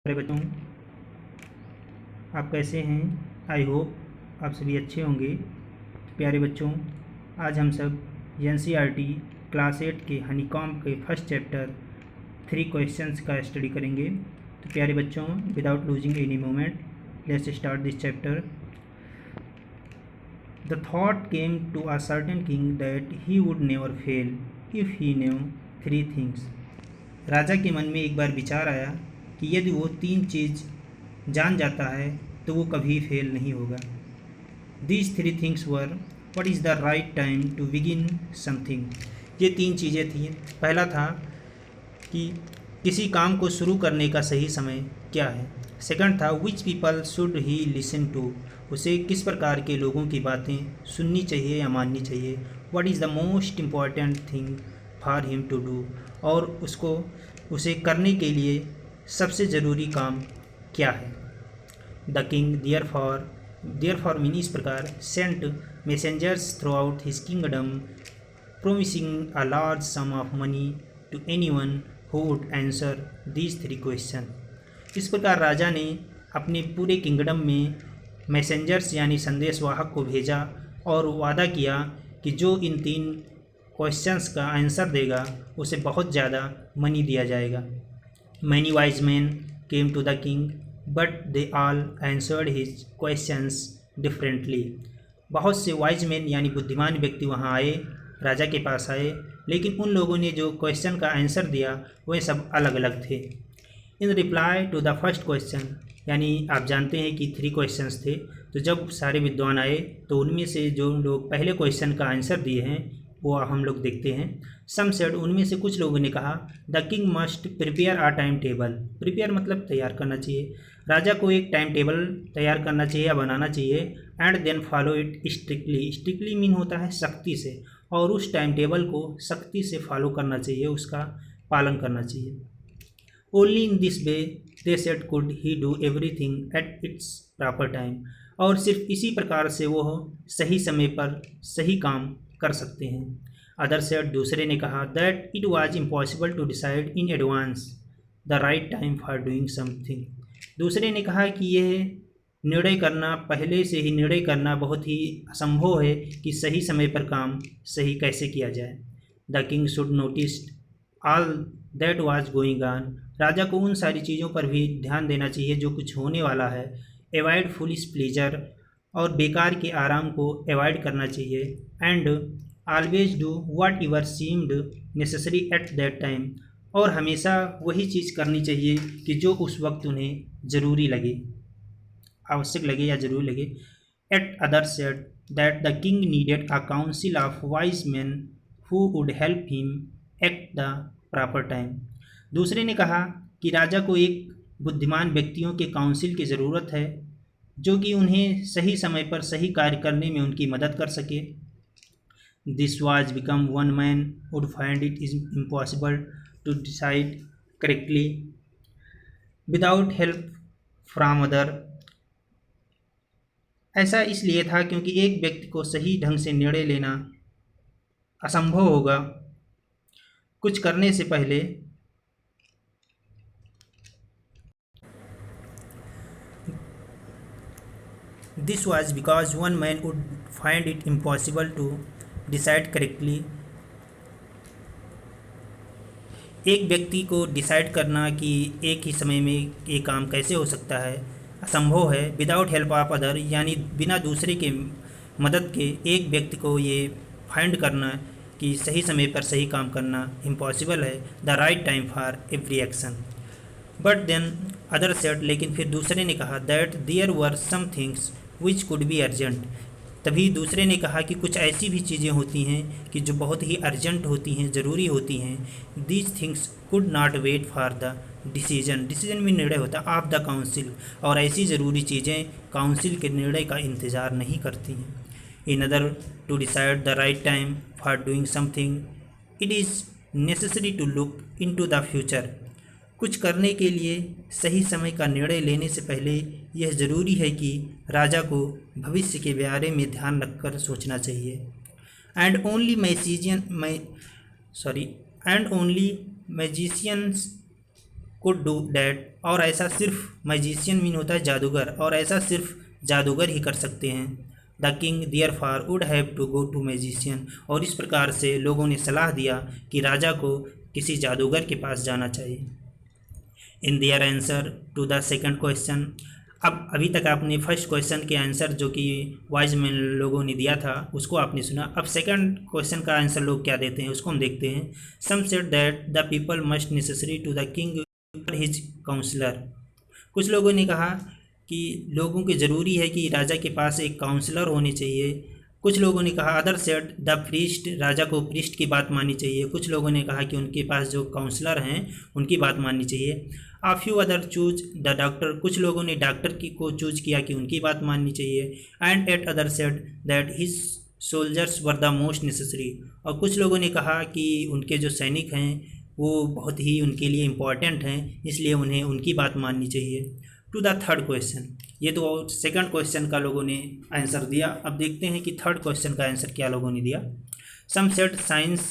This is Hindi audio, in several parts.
प्यारे बच्चों, आप कैसे हैं? आई होप आप सभी अच्छे होंगे। प्यारे बच्चों, आज हम सब एनसीईआरटी क्लास 8 के हनीकॉम्ब के फर्स्ट चैप्टर 3 क्वेश्चंस का स्टडी करेंगे। तो प्यारे बच्चों, without losing any moment, let's start this chapter. The thought came to a certain king that he would never fail if he knew 3 things. राजा के मन में एक बार विचार आया कि यदि वो 3 चीज़ जान जाता है तो वो कभी फेल नहीं होगा। These 3 things were: what is the right time to begin something. ये 3 चीज़ें थी। पहला था कि किसी काम को शुरू करने का सही समय क्या है। सेकंड था which people should he listen to, उसे किस प्रकार के लोगों की बातें सुननी चाहिए या माननी चाहिए। What is the most important thing for him to do, और उसे करने के लिए सबसे ज़रूरी काम क्या है। द किंग देयरफॉर मीन इस प्रकार sent messengers throughout his kingdom promising a large sum of money to anyone who would answer these 3 question. इस प्रकार राजा ने अपने पूरे किंगडम में मैसेंजर्स यानी संदेशवाहक को भेजा और वादा किया कि जो इन 3 क्वेश्चंस का आंसर देगा उसे बहुत ज़्यादा मनी दिया जाएगा। Many wise men came to the king but they all answered his questions differently. बहुत से वाइज मैन यानी बुद्धिमान व्यक्ति वहाँ आए, राजा के पास आए, लेकिन उन लोगों ने जो क्वेश्चन का आंसर दिया वह सब अलग अलग थे। In reply to the first question, यानी आप जानते हैं कि 3 क्वेश्चंस थे, तो जब सारे विद्वान आए तो उनमें से जो लोग पहले क्वेश्चन का आंसर दिए हैं वो हम लोग देखते हैं। सम सेड, उनमें से कुछ लोगों ने कहा the king must prepare a time table. Prepare मतलब तैयार करना चाहिए। राजा को एक टाइम टेबल तैयार करना चाहिए या बनाना चाहिए। And then follow it strictly. Strictly mean होता है सख्ती से, और उस टाइम टेबल को सख्ती से फॉलो करना चाहिए, उसका पालन करना चाहिए। Only in this way they said could he do everything at its proper time, और सिर्फ इसी प्रकार से वो सही समय पर सही काम कर सकते हैं। अदर सेड, दूसरे ने कहा that it was impossible to decide in advance the right time for doing something. दूसरे ने कहा कि यह निर्णय करना, पहले से ही निर्णय करना बहुत ही असंभव है कि सही समय पर काम सही कैसे किया जाए। The king should notice all that was going on. राजा को उन सारी चीज़ों पर भी ध्यान देना चाहिए जो कुछ होने वाला है। एवॉइड फुलिश प्लेजर, और बेकार के आराम को अवॉइड करना चाहिए। And always do what ever seemed necessary at that time, और हमेशा वही चीज़ करनी चाहिए कि जो उस वक्त उन्हें ज़रूरी लगे, आवश्यक लगे या ज़रूरी लगे। Eight other said that the king needed a council of wise man who would help him at the proper time. दूसरे ने कहा कि राजा को एक बुद्धिमान व्यक्तियों के काउंसिल की ज़रूरत है जो कि उन्हें सही समय पर सही कार्य करने में उनकी मदद कर सके। This was become one man would find it is impossible to decide correctly without help from other. ऐसा इसलिए था क्योंकि एक व्यक्ति को सही ढंग से निर्णय लेना असंभव होगा कुछ करने से पहले। This was because one man would find it impossible to decide correctly। एक व्यक्ति को डिसाइड करना कि एक ही समय में ये काम कैसे हो सकता है असंभव है। विदाउट हेल्प ऑफ अदर, यानी बिना दूसरे के मदद के एक व्यक्ति को ये फाइंड करना कि सही समय पर सही काम करना इम्पॉसिबल है। The right time for every action. But then other said, लेकिन फिर दूसरे ने कहा that there were some things which could be urgent. तभी दूसरे ने कहा कि कुछ ऐसी भी चीज़ें होती हैं कि जो बहुत ही अर्जेंट होती हैं, ज़रूरी होती हैं। These things could not wait for the decision. Decision में निर्णय होता है ऑफ द काउंसिल, और ऐसी ज़रूरी चीज़ें काउंसिल के निर्णय का इंतज़ार नहीं करती हैं। In order to decide the right time for doing something it is necessary to look into the future. कुछ करने के लिए सही समय का निर्णय लेने से पहले यह ज़रूरी है कि राजा को भविष्य के बारे में ध्यान रखकर सोचना चाहिए। And only magicians could do that, और ऐसा सिर्फ मैजिशियन मीन होता है जादूगर, और ऐसा सिर्फ जादूगर ही कर सकते हैं। The king therefore would have to go to magician, और इस प्रकार से लोगों ने सलाह दिया कि राजा को किसी जादूगर के पास जाना चाहिए। In their answer to the second question, अब अभी तक आपने फर्स्ट क्वेश्चन के आंसर जो कि वाइज मैन लोगों ने दिया था उसको आपने सुना। अब सेकंड क्वेश्चन का आंसर लोग क्या देते हैं उसको हम देखते हैं। Some said that the people must necessary to the king his counsellor, कुछ लोगों ने कहा कि लोगों की ज़रूरी है कि राजा के पास एक काउंसलर होने चाहिए। कुछ लोगों ने कहा अदर सेड द प्रीस्ट, राजा को प्रीस्ट की बात माननी चाहिए। कुछ लोगों ने कहा कि उनके पास जो काउंसलर हैं उनकी बात माननी चाहिए। आ few other choose the doctor, कुछ लोगों ने डॉक्टर की को चूज किया कि उनकी बात माननी चाहिए। And at other said that his soldiers were the most necessary, और कुछ लोगों ने कहा कि उनके जो सैनिक हैं वो बहुत ही उनके लिए इम्पॉर्टेंट हैं, इसलिए उन्हें उनकी बात माननी चाहिए। टू द थर्ड क्वेश्चन, ये तो सेकंड क्वेश्चन का लोगों ने आंसर दिया। अब देखते हैं कि थर्ड क्वेश्चन का आंसर क्या लोगों ने दिया। Some said science,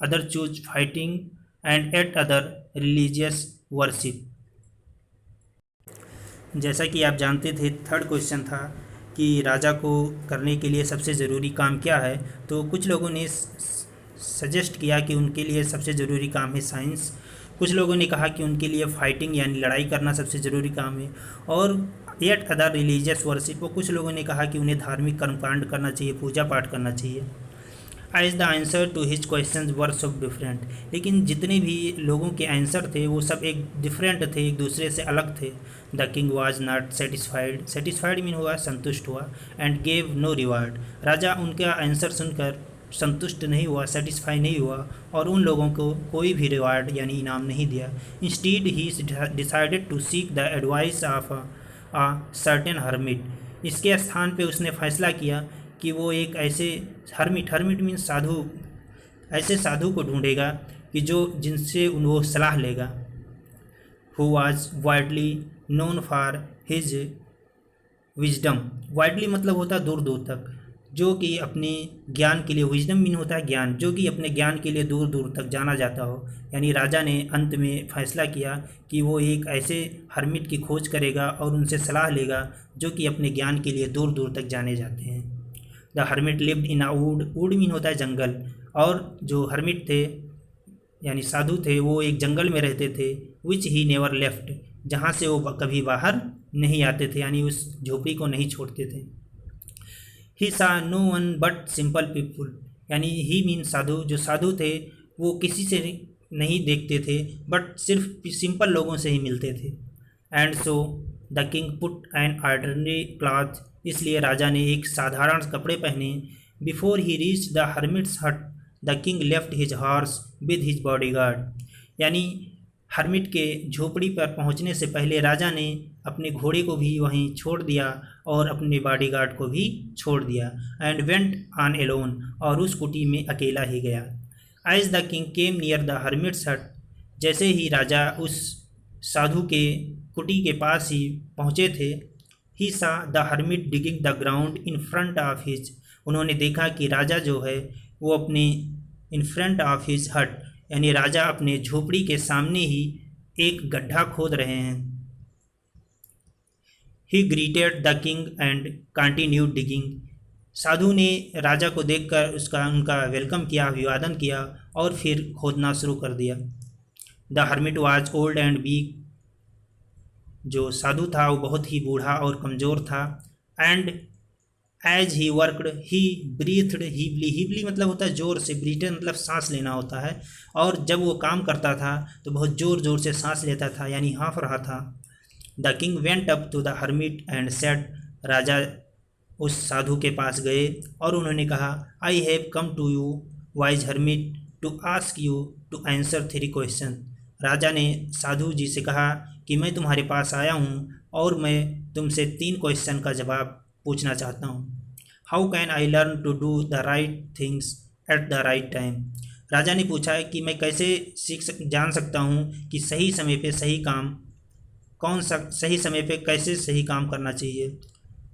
other choose fighting, and at other religious worship. जैसा कि आप जानते थे थर्ड क्वेश्चन था कि राजा को करने के लिए सबसे ज़रूरी काम क्या है, तो कुछ लोगों ने सजेस्ट किया कि उनके लिए सबसे ज़रूरी काम है साइंस। कुछ लोगों ने कहा कि उनके लिए फाइटिंग यानी लड़ाई करना सबसे ज़रूरी काम है, और येट अदर रिलीजियस वर्शिप, और कुछ लोगों ने कहा कि उन्हें धार्मिक कर्मकांड करना चाहिए, पूजा पाठ करना चाहिए। As the answer to his question were so different, लेकिन जितने भी लोगों के आंसर थे वो सब एक डिफरेंट थे, एक दूसरे से अलग थे। The king was not satisfied, satisfied mean हुआ संतुष्ट हुआ, एंड गेव नो रिवार्ड, राजा उनका आंसर सुनकर संतुष्ट नहीं हुआ, सेटिस्फाई नहीं हुआ, और उन लोगों को कोई भी रिवार्ड यानी इनाम नहीं दिया। Instead he decided to seek the advice of a certain hermit, इसके स्थान पे उसने फैसला किया कि वो एक ऐसे हर्मिट, हर्मिट मीन्स साधु, ऐसे साधु को ढूंढेगा कि जो जिनसे वो सलाह लेगा। Who was widely known for his wisdom, widely मतलब होता है दूर दूर तक, जो कि अपने ज्ञान के लिए, विजडम मीन होता है ज्ञान, जो कि अपने ज्ञान के लिए दूर दूर तक जाना जाता हो। यानी राजा ने अंत में फैसला किया कि वो एक ऐसे हर्मिट की खोज करेगा और उनसे सलाह लेगा जो कि अपने ज्ञान के लिए दूर दूर तक जाने जाते हैं। The hermit lived in a would, would mean होता है जंगल, और जो हर्मिट थे यानी साधु थे वो एक जंगल में रहते थे। विच ही नेवर लेफ्ट, जहाँ से वो कभी बाहर नहीं आते थे, यानी उस झोपड़ी को नहीं छोड़ते थे। He saw no one but simple people, यानी ही मीन साधु, जो साधु थे वो किसी से नहीं देखते थे बट सिर्फ सिंपल लोगों से ही मिलते थे। And so the king put an ordinary cloth, इसलिए राजा ने एक साधारण कपड़े पहने। Before he reach the hermit's hut the king left his horse with his bodyguard, यानी हर्मिट के झोपड़ी पर पहुंचने से पहले राजा ने अपने घोड़े को भी वहीं छोड़ दिया और अपने बॉडीगार्ड को भी छोड़ दिया। एंड वेंट ऑन एलोन, और उस कुटी में अकेला ही गया। As the king came near the hermit's hut, जैसे ही राजा उस साधु के कुटी के पास ही पहुँचे थे। ही सा the hermit digging the ground in front of his, उन्होंने देखा कि राजा जो है वो अपने इन फ्रंट ऑफ हिज हट, यानी राजा अपने झोपड़ी के सामने ही एक गड्ढा खोद रहे हैं। He greeted the king and continued digging, साधु ने राजा को देखकर उनका वेलकम किया, अभिवादन किया और फिर खोदना शुरू कर दिया। The hermit was old and weak, जो साधु था वो बहुत ही बूढ़ा और कमज़ोर था। एंड एज ही वर्कड ही ब्रीथड हीवली, हीवली मतलब होता है ज़ोर से, ब्रीथड मतलब सांस लेना होता है, और जब वो काम करता था तो बहुत ज़ोर ज़ोर से सांस लेता था, यानी हाँफ रहा था। The king went up to the hermit and said, राजा उस साधु के पास गए और उन्होंने कहा, I have come to you wise hermit to ask you to answer 3 question, राजा ने साधु जी से कहा कि मैं तुम्हारे पास आया हूँ और मैं तुमसे 3 क्वेश्चन का जवाब पूछना चाहता हूँ। How can I learn to do the right things at the right time, राजा ने पूछा है कि मैं कैसे जान सकता हूँ कि सही समय पे सही काम, कौन सा सही समय पे कैसे सही काम करना चाहिए।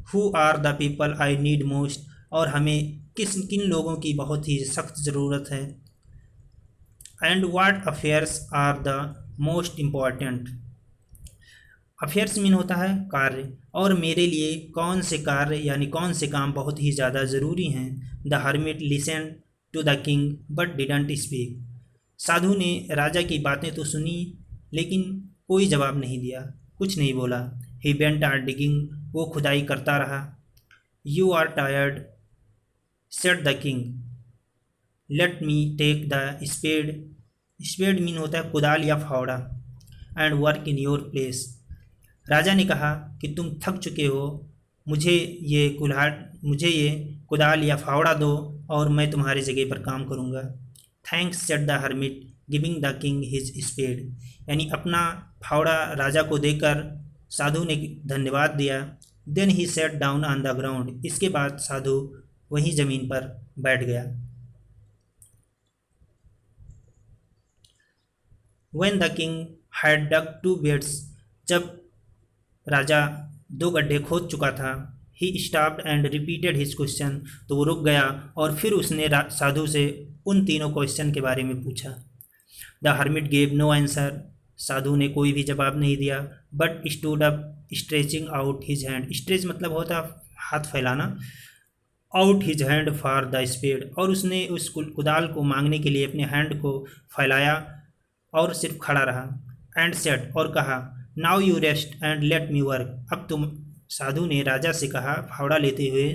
Who are the people I need most, और हमें किन लोगों की बहुत ही सख्त ज़रूरत है। And what affairs are the most important, affairs mean होता है कार्य, और मेरे लिए कौन से कार्य यानी कौन से काम बहुत ही ज़्यादा ज़रूरी हैं। The hermit listen to the king but didn't speak. साधु ने राजा की बातें तो सुनी लेकिन कोई जवाब नहीं दिया, कुछ नहीं बोला। ही बेंट आर डिगिंग, वो खुदाई करता रहा। You are tired said the king, let me take the spade. Spade mean होता है कुदाल या फावड़ा, and work in your place. राजा ने कहा कि तुम थक चुके हो, मुझे ये कुदाल या फावड़ा दो और मैं तुम्हारी जगह पर काम करूँगा। Thanks said the hermit giving the king his spade, यानी अपना फावड़ा राजा को देकर साधु ने धन्यवाद दिया। Then he sat down on the ground, इसके बाद साधु वहीं ज़मीन पर बैठ गया। When the king had dug 2 beds, जब राजा 2 गड्ढे खोद चुका था, he stopped and repeated his question, तो वो रुक गया और फिर उसने साधु से उन तीनों क्वेश्चन के बारे में पूछा। The hermit gave no answer, साधु ने कोई भी जवाब नहीं दिया। But stood up stretching out his hand, stretch मतलब होता हाथ फैलाना, out his hand for the spade, और उसने उस कुदाल को मांगने के लिए अपने हैंड को फैलाया और सिर्फ खड़ा रहा। एंड सेड, और कहा, now you rest and let me work, अब तुम, साधु ने राजा से कहा, फावड़ा लेते हुए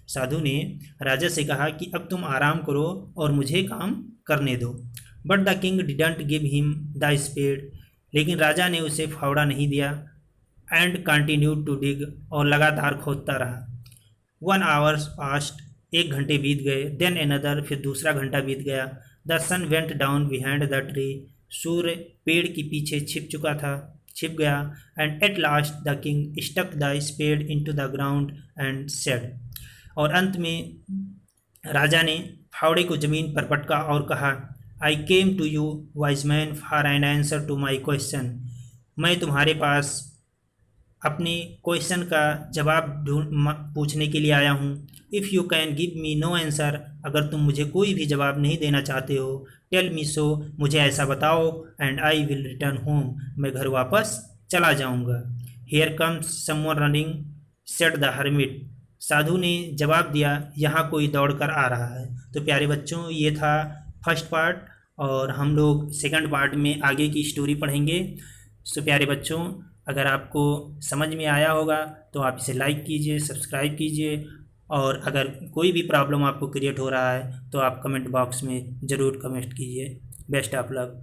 साधु ने राजा से कहा कि अब तुम आराम करो और मुझे काम करने दो। But the king didn't give him the spade, लेकिन राजा ने उसे फावड़ा नहीं दिया। एंड कंटिन्यूड टू डिग, और लगातार खोदता रहा। 1 hour पास्ट, 1 घंटे बीत गए। देन अनदर, फिर दूसरा घंटा बीत गया। The sun went down behind the tree, सूर्य पेड़ के पीछे छिप गया। And at last the king stuck the spade into the ground and said, और अंत में राजा ने फावड़े को जमीन पर पटका और कहा, I came to you wise man for an answer to my question, मैं तुम्हारे पास अपने क्वेश्चन का जवाब पूछने के लिए आया हूँ। If you can give me know answer, अगर तुम मुझे कोई भी जवाब नहीं देना चाहते हो, टेल मी सो, मुझे ऐसा बताओ, and I will return home, मैं घर वापस चला जाऊँगा। Here comes someone running said the hermit, साधु ने जवाब दिया, यहाँ कोई दौड़ कर आ रहा है। तो प्यारे बच्चों, ये था फर्स्ट पार्ट, और हम लोग सेकंड पार्ट में आगे की स्टोरी पढ़ेंगे। सो प्यारे बच्चों, अगर आपको समझ में आया होगा तो आप इसे लाइक कीजिए, सब्सक्राइब कीजिए, और अगर कोई भी प्रॉब्लम आपको क्रिएट हो रहा है तो आप कमेंट बॉक्स में ज़रूर कमेंट कीजिए। Best of luck.